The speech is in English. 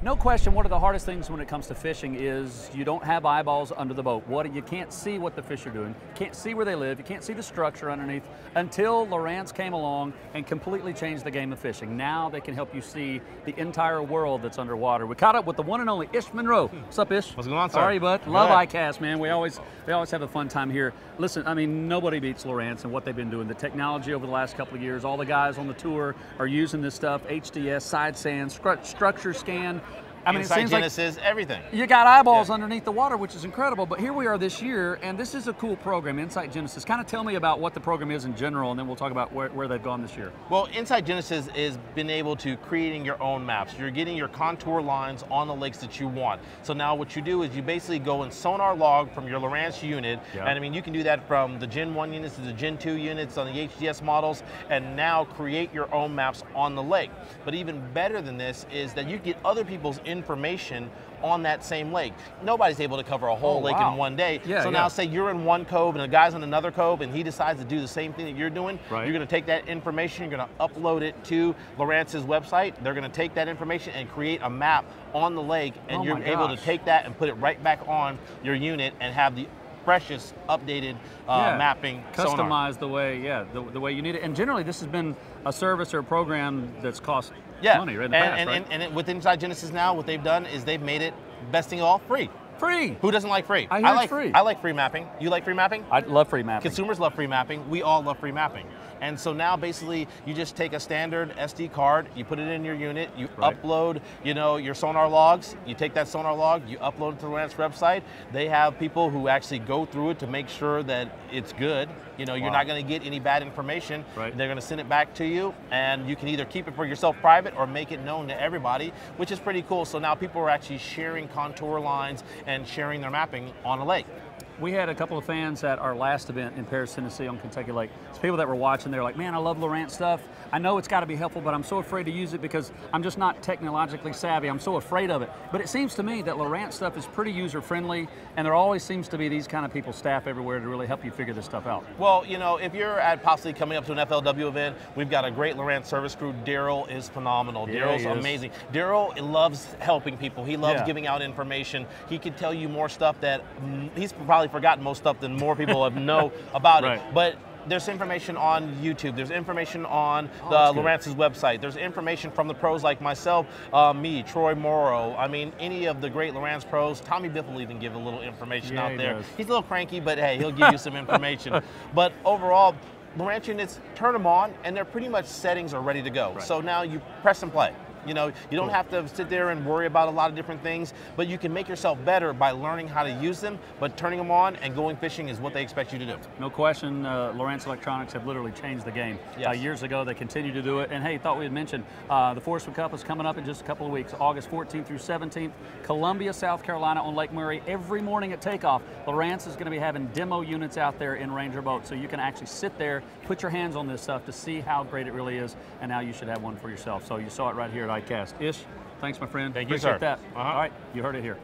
No question, one of the hardest things when it comes to fishing is you don't have eyeballs under the boat. You can't see what the fish are doing. You can't see where they live. You can't see the structure underneath until Lowrance came along and completely changed the game of fishing. Now they can help you see the entire world that's underwater. We caught up with the one and only Ish Monroe. What's up, Ish? What's going on, sir? How are you, bud? Love ICAST, man. We always have a fun time here. Listen, I mean, nobody beats Lowrance and what they've been doing. The technology over the last couple of years, all the guys on the tour are using this stuff, HDS, side sand, structure scan. I mean, Inside Genesis, like everything. You got eyeballs underneath the water, which is incredible. But here we are this year, and this is a cool program, Inside Genesis. Kind of tell me about what the program is in general, and then we'll talk about where they've gone this year. Well, Inside Genesis is been able to creating your own maps. You're getting your contour lines on the lakes that you want. So now what you do is you basically go and sonar log from your Lowrance unit, and I mean, you can do that from the Gen 1 units to the Gen 2 units on the HDS models, and now create your own maps on the lake. But even better than this is that you get other people's information on that same lake. Nobody's able to cover a whole lake in one day. So now say you're in one cove and a guy's in another cove and he decides to do the same thing that you're doing. You're going to take that information, you're going to upload it to Lowrance's website. They're going to take that information and create a map on the lake, and you're able to take that and put it right back on your unit and have the freshest, updated mapping customized the way, the way you need it. And generally, this has been a service or a program that's cost money, right? And with Inside Genesis now, what they've done is they've made it, best thing of all, free. Free. Who doesn't like free? I like free. I like free mapping. You like free mapping? I love free mapping. Consumers love free mapping. We all love free mapping. And so now basically you just take a standard SD card, you put it in your unit, you upload, your sonar logs, you take that sonar log, you upload it to the Lowrance website. They have people who actually go through it to make sure that it's good. You're not going to get any bad information. They're going to send it back to you, and you can either keep it for yourself private or make it known to everybody, which is pretty cool. So now people are actually sharing contour lines and sharing their mapping on a lake. We had a couple of fans at our last event in Paris, Tennessee on Kentucky Lake. It's people that were watching, they're like, man, I love Lowrance stuff. I know it's got to be helpful, but I'm so afraid to use it because I'm just not technologically savvy. I'm so afraid of it. But it seems to me that Lowrance stuff is pretty user-friendly, and there always seems to be these kind of people, staff everywhere, to really help you figure this stuff out. Well, if you're at possibly coming up to an FLW event, we've got a great Lowrance service crew. Daryl is phenomenal. Daryl's amazing. Daryl loves helping people. He loves giving out information. He could tell you more stuff that he's probably forgotten most stuff than more people know about it. But there's information on YouTube. There's information on the Lowrance's website. There's information from the pros like myself, me, Troy Morrow. I mean, any of the great Lowrance pros. Tommy Biff will even give a little information out there. He's a little cranky, but hey, he'll give you some information. But overall, Lowrance units, turn them on, and they're pretty much settings are ready to go. So now you press and play. You don't have to sit there and worry about a lot of different things, but you can make yourself better by learning how to use them, but turning them on and going fishing is what they expect you to do. No question, Lowrance Electronics have literally changed the game. Years ago, they continue to do it, and hey, thought we had mentioned the Forestwood Cup is coming up in just a couple of weeks, August 14th through 17th, Columbia, South Carolina on Lake Murray. Every morning at takeoff, Lowrance is going to be having demo units out there in Ranger boats, so you can actually sit there, put your hands on this stuff to see how great it really is, and now you should have one for yourself. So you saw it right here at ICAST. Ish, thanks, my friend. Thank you, sir. Appreciate that. All right, you heard it here.